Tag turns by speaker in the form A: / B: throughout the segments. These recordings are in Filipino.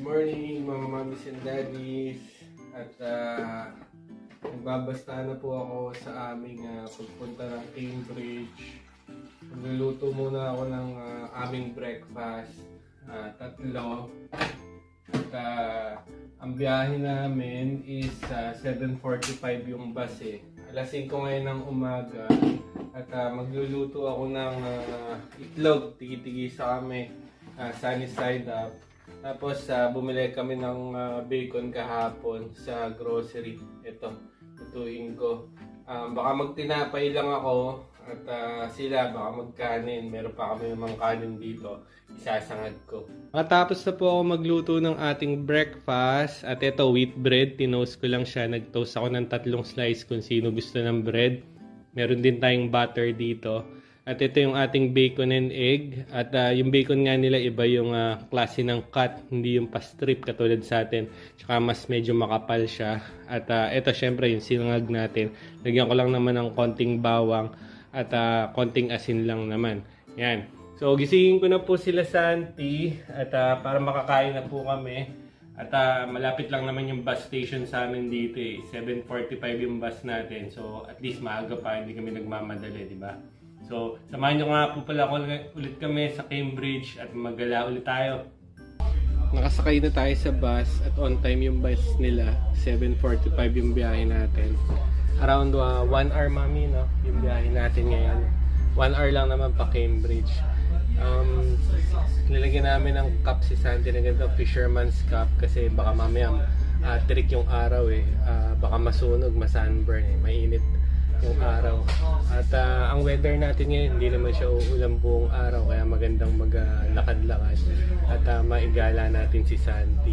A: morning mga mommies and daddies. At nagbabasta na po ako sa aming pagpunta ng Cambridge. Magluluto muna ako ng aming breakfast. Tatlo. At ang biyahe namin is 7:45 yung bus eh. Alas 5 ngayon ng umaga. At magluluto ako ng itlog. Tigi-tigisa kami. Sunny side up. Tapos bumili kami ng bacon kahapon sa grocery. Ito, tutuin ko. Baka magtinapay lang ako at sila baka magkanin. Meron pa kami namang kanin dito. Isasangad ko. Matapos na po ako magluto ng ating breakfast. At ito, wheat bread. Tinoast ko lang siya. Nag-toast ako ng 3 slice kung sino gusto ng bread. Meron din tayong butter dito. At ito yung ating bacon and egg. At yung bacon nga nila iba yung klase ng cut. Hindi yung pa-strip katulad sa atin. Tsaka mas medyo makapal siya. At ito syempre yung sinangag natin. Lagyan ko lang naman ng konting bawang. At konting asin lang naman. Yan. So gisingin ko na po sila sa auntie. At para makakain na po kami. At malapit lang naman yung bus station sa amin dito eh. 7:45 yung bus natin. So at least maaga pa. Hindi kami nagmamadali, di ba? So, samahan nyo nga po pala ulit kami sa Cambridge at maggala ulit tayo. Nakasakay na tayo sa bus at on time yung bus nila. 7:45 yung biyahe natin. Around 1 hour mami, no? Yung biyahe natin ngayon. 1 hour lang naman pa Cambridge. Nilagyan namin ng cup si Santi na ganito, fisherman's cup. Kasi baka mamaya trick yung araw eh. Baka masunog, masunburn eh. Mainit yung araw. At ang weather natin ngayon, hindi naman siya uulan buong araw, kaya magandang maglakad-lakad at maigala natin si Santi.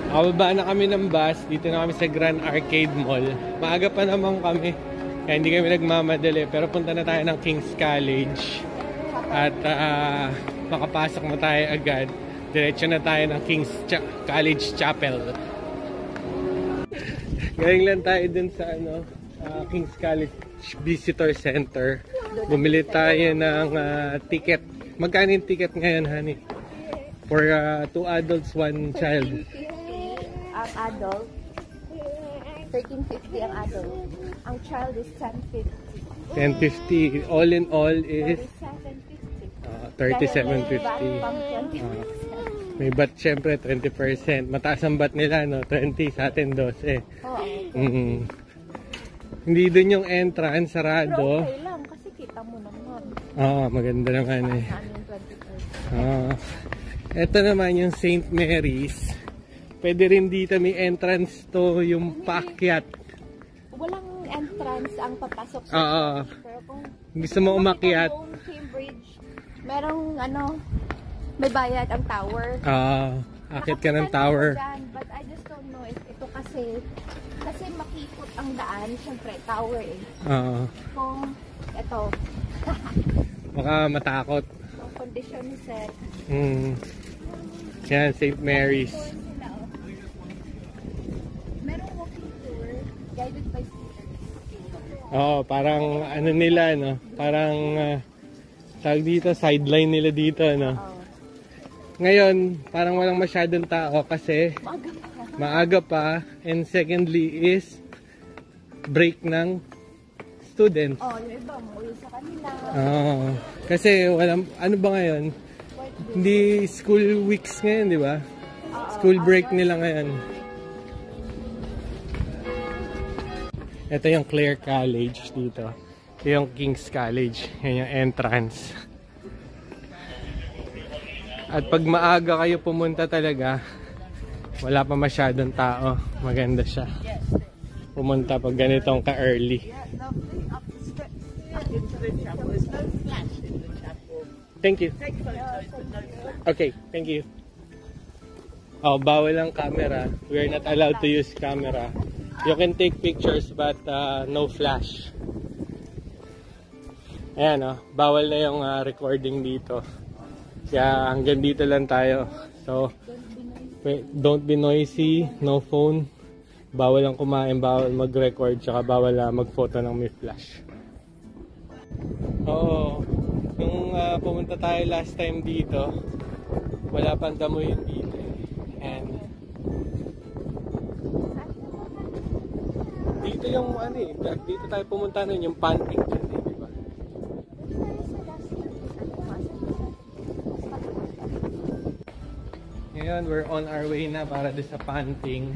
A: Nakababa na kami ng bus. Dito na kami sa Grand Arcade Mall. Maaga pa naman kami. Kaya hindi kami nagmamadali. Pero punta na tayo ng King's College. At makapasok na tayo agad. Diretso na tayo ng King's College Chapel. Galing lang tayo dun sa King's College Visitor Center. Bumili tayo ng ticket. Magkano yung ticket ngayon, honey? For 2 adults, 1 child.
B: Ang adult, 1350 ang adult. Ang child is 1050.
A: 1050. All in all is
B: 3750.
A: 3750. May bat syempre 20%. Mataas ang bat nila, no? 20 sa atin 12. Hindi dun yung entrance, sarado.
B: Pero okay lang kasi kita mo naman.
A: Maganda naman eh. Ito naman yung St. Mary's. Pwede rin dito may entrance to yung paakyat.
B: Walang entrance ang papasok sa pero kung
A: gusto mo umakyat
B: Cambridge, merong may bayad ang tower.
A: Akyat ka ng tower.
B: Dyan, but I just don't know if ito kasi makikot ang daan, syempre tower eh. Kung ito
A: baka matakot.
B: Ang condition set.
A: Yan, St. Mary's.
B: Guided by students.
A: Parang ano nila, no? Parang tawag dito, sideline nila dito, no? Ngayon, parang walang masyadong tao kasi maaga pa. And secondly is break ng students.
B: Yung iba umuwi sa kanila.
A: Kasi walang, ano ba ngayon? Hindi school weeks ngayon, di ba? School break nila ngayon. Ito yung Clare College dito. Ito yung King's College. Yan yung entrance. At pag maaga kayo pumunta talaga, wala pa masyadong tao. Maganda siya. Pumunta pag ganitong ka-early. Thank you. Okay, thank you. Bawal ang camera. We are not allowed to use camera. You can take pictures but no flash. Ayan bawal na yung recording dito. Kaya hanggang dito lang tayo So, don't be noisy, no phone. Bawal lang kumain, bawal mag-record, tsaka bawal mag-photo ng may flash. Oo, nung pumunta tayo last time dito, wala pang damo yun dito. And dito yung dito tayo pumunta nun, yung Panting dyan di ba? Ngayon, we're on our way na para doon sa Panting.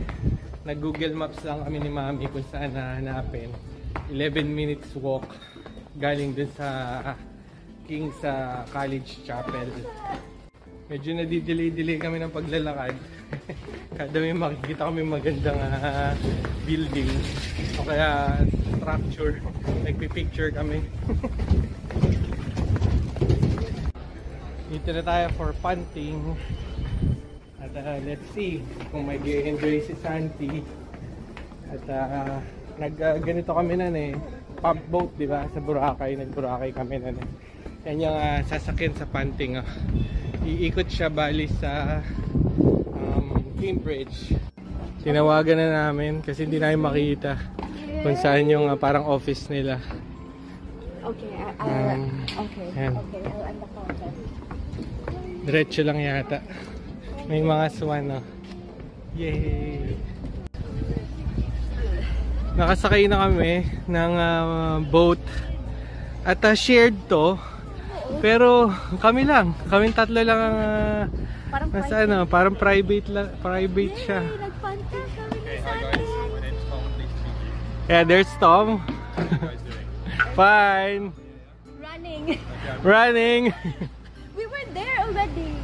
A: Nag-Google Maps lang kami ni Mami kung saan nahanapin. 11 minutes walk galing dun sa King's College Chapel. Medyo nadidelay kami ng paglalakad. Kada may makikita kami magandang building o kaya structure, nagpipicture kami. Dito na tayo for Panting. At let's see kung mag-enjoy si Santi. At ganito kami nun pump boat, di ba? Sa Boracay, nag-Boracay kami nun Yan yung sasakyan sa Panting. Iikot siya bali sa Cambridge. Tinawagan na namin kasi hindi namin makita kung saan yung parang office nila.
B: Okay, I'll end the contact.
A: Diretso lang yata. May mga swan, Yay! Nakasakay na kami ng boat. At shared to. Pero kami lang. Kaming tatlo lang ang parang private siya.
B: Nagpanta kami ni Santi.
A: Yeah, there's Tom. Fine. Running.
B: We were there already.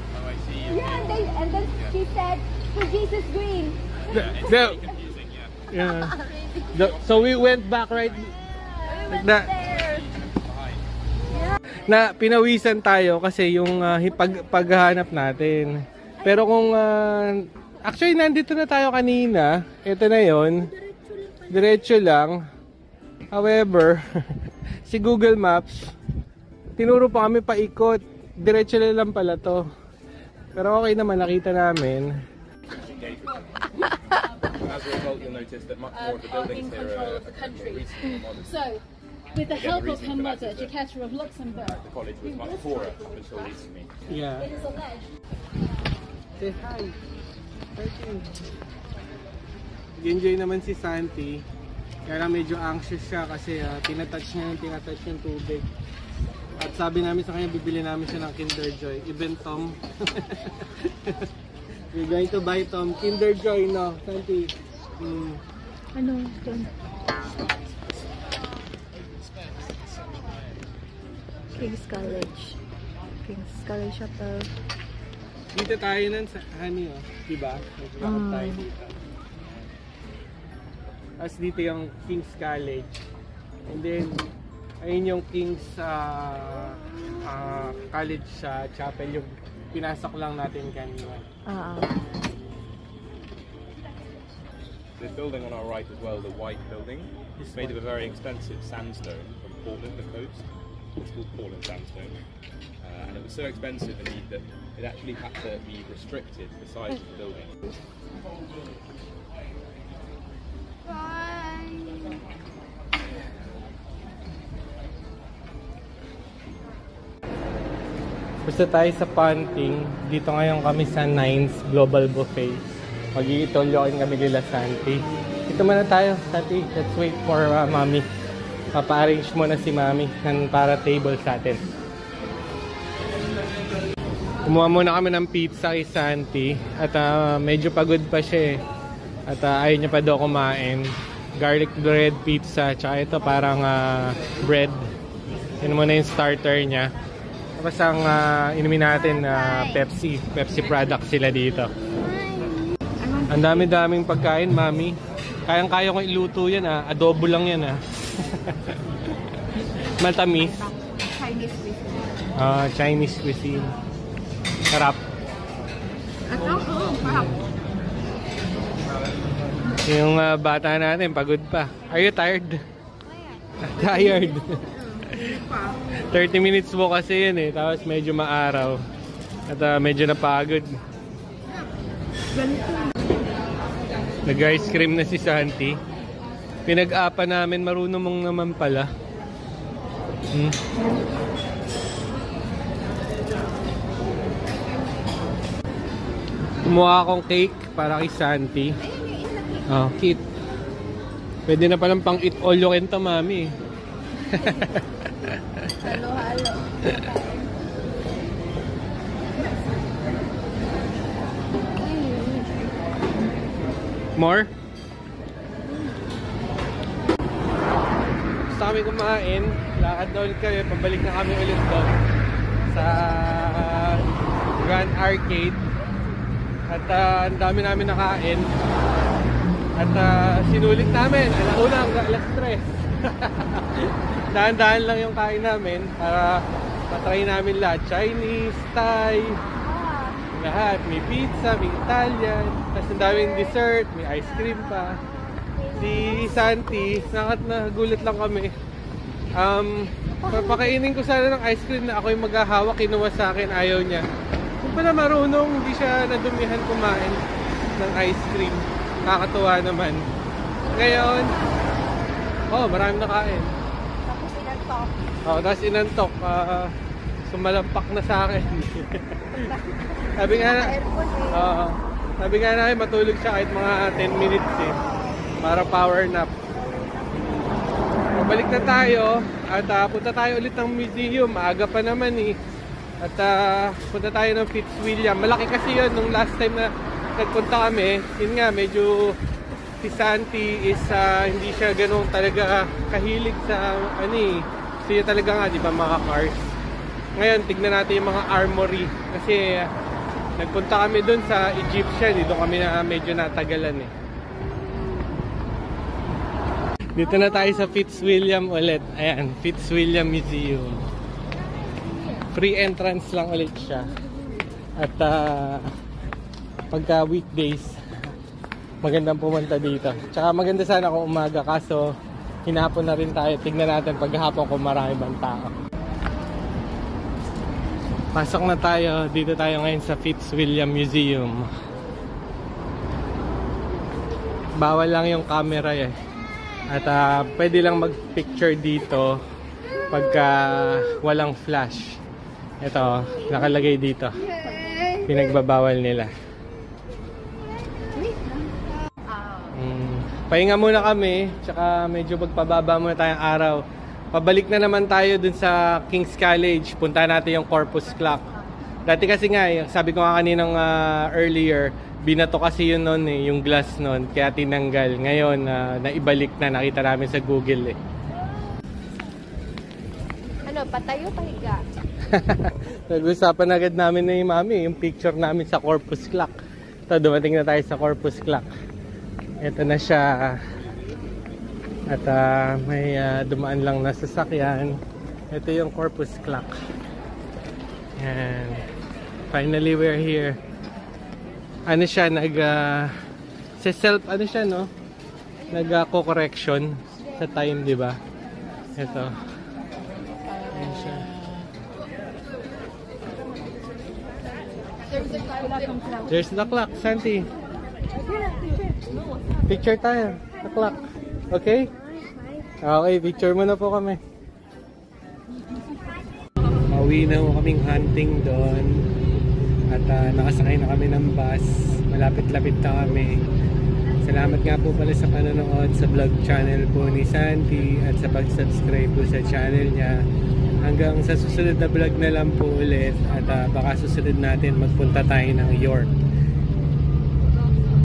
B: Yeah, and then she said, "For Jesus Green."
A: So we went back right.
B: We went there.
A: Na pinawisan tayo kasi yung paghahanap natin. Pero kung actually nandito na tayo kanina, ito na yon. Diretso lang. However, si Google Maps tinuro pa kami paikot. Diretso lang pala to. Pero okay naman, nakita namin.
C: As a result, you'll notice that much more of the buildings here are recently modern.
D: So, with the help of her mother, Jekaterina of Luxembourg,
C: The college was much poorer up until recently.
A: Yeah.
D: it is alleged.
A: Say hi. Enjoy naman si Santi. Kaya medyo anxious siya kasi tinatouch yung tubig. At sabi namin sa kanya, bibili namin siya ng Kinder Joy. Even Tom. We're going to buy Tom Kinder Joy, no? Santi.
B: Ano? King's College Chapel.
A: Dito tayo nun sa honey, diba? Naglalakad tayo dito. Tapos dito yung King's College. And then, ayun yung King's College Chapel, yung pinasok lang natin kanina.
C: This building on our right as well, the White Building, is made of a very expensive sandstone from Portland, the coast. It's called Portland sandstone. And it was so expensive indeed that it actually had to be restricted, the size of the building.
A: Basta tayo sa Panting. Dito ngayon kami sa Nines Global Buffet. Mag-iitolyokin kami nila Santi. Ito muna tayo, Santi. Let's wait for Mami. Papa-arrange muna si Mami ng para table sa atin. Kumuha muna kami ng pizza kay Santi. At medyo pagod pa siya At ayaw niya pa daw kumain. Garlic bread pizza. Tsaka ito parang bread. Yun muna yung starter niya. Tapos ang inumin natin Pepsi product sila dito. Ang dami-daming pagkain, Mami. Kayang-kaya kong iluto yan adobo lang yan Matamis.
B: Chinese cuisine.
A: Chinese cuisine. Sarap.
B: Sarap.
A: Yung bata natin, pagod pa. Are you tired? Tired. 30 minutes mo kasi yun Tapos medyo maaraw. At medyo napagod. Nag-ice cream na si Santi. Pinag-apa namin, marunong mong naman pala. Kumuha akong cake para kay Santi. Oh, cute. Pwede na palang pang eat all you can to, mami.
B: Halo-halo.
A: More? Gusto kami kumain. Lakad na ulit kami. Pabalik na kami ulit doon sa Grand Arcade. At ang dami namin nakain. At sinulit namin. Alauna hanggang alas 3. Dahan-dahan lang yung kain namin para matry namin lahat. Chinese, Thai, lahat. May pizza, may Italian. Tapos ang daming dessert, may ice cream pa. Si Santi, nagulat lang kami. Papakainin ko sana ng ice cream na ako yung maghahawak. Kinuha sa akin, ayaw niya. Kung pala marunong, hindi siya nadumihan kumain ng ice cream. Nakakatuwa naman. Ngayon, marami nakain.
B: Tapos inantok.
A: Tapos inantok. Sumalampak na sa akin. Sabi nga namin, matulog siya kahit mga 10 minutes eh. Para power nap. Balik na tayo at punta tayo ulit ng museum. Maaga pa naman eh. At punta tayo ng Fitzwilliam. Malaki kasi yun nung last time na nagpunta kami. Yun nga, medyo si Santi is hindi siya ganun talaga kahilig sa gusto niya talaga nga, di ba, mga cars. Ngayon, tignan natin yung mga armory. Kasi nagpunta kami dun sa Egyptian. Dito kami na medyo natagalan eh. Dito na tayo sa Fitzwilliam ulit. Ayan, Fitzwilliam Museum. Free entrance lang ulit siya. At pagka weekdays, magandang pumunta dito. Tsaka maganda sana kung umaga, kaso hinapon na rin tayo. Tignan natin paghapon kung marami bang tao. Pasok na tayo. Dito tayo ngayon sa Fitzwilliam Museum. Bawal lang yung camera eh. At pwede lang mag-picture dito pagka walang flash. Ito, nakalagay dito. Pinagbabawal nila. Pahinga muna kami, tsaka medyo magpababa muna tayong araw. Pabalik na naman tayo dun sa King's College. Punta natin yung Corpus Clock. Dati kasi nga, sabi ko nga kaninang earlier, binato kasi yun nun eh, yung glass nun, kaya tinanggal. Ngayon, naibalik na, nakita namin sa Google eh.
B: Ano, patayo, pahiga?
A: Nag-usapan agad namin na yung mami, yung picture namin sa Corpus Clock. Ito, dumating na tayo sa Corpus Clock. Ito na siya. At may dumaan lang na sasakyan. Ito yung Corpus Clock. And finally we're here. Ano siya, self, ano siya, no? Nag-co-correction sa time, di ba? Ito. Ayan siya. There's the clock, Santi. Picture tayo. The clock. Okay? Okay, picture muna po kami. Pauwi na kaming hunting doon. At nakasakay na kami ng bus. Malapit-lapit na kami. Salamat nga po pala sa panonood sa vlog channel po ni Santi at sa pag-subscribe po sa channel niya. Hanggang sa susunod na vlog na lang po ulit. At baka susunod natin magpunta tayo ng York.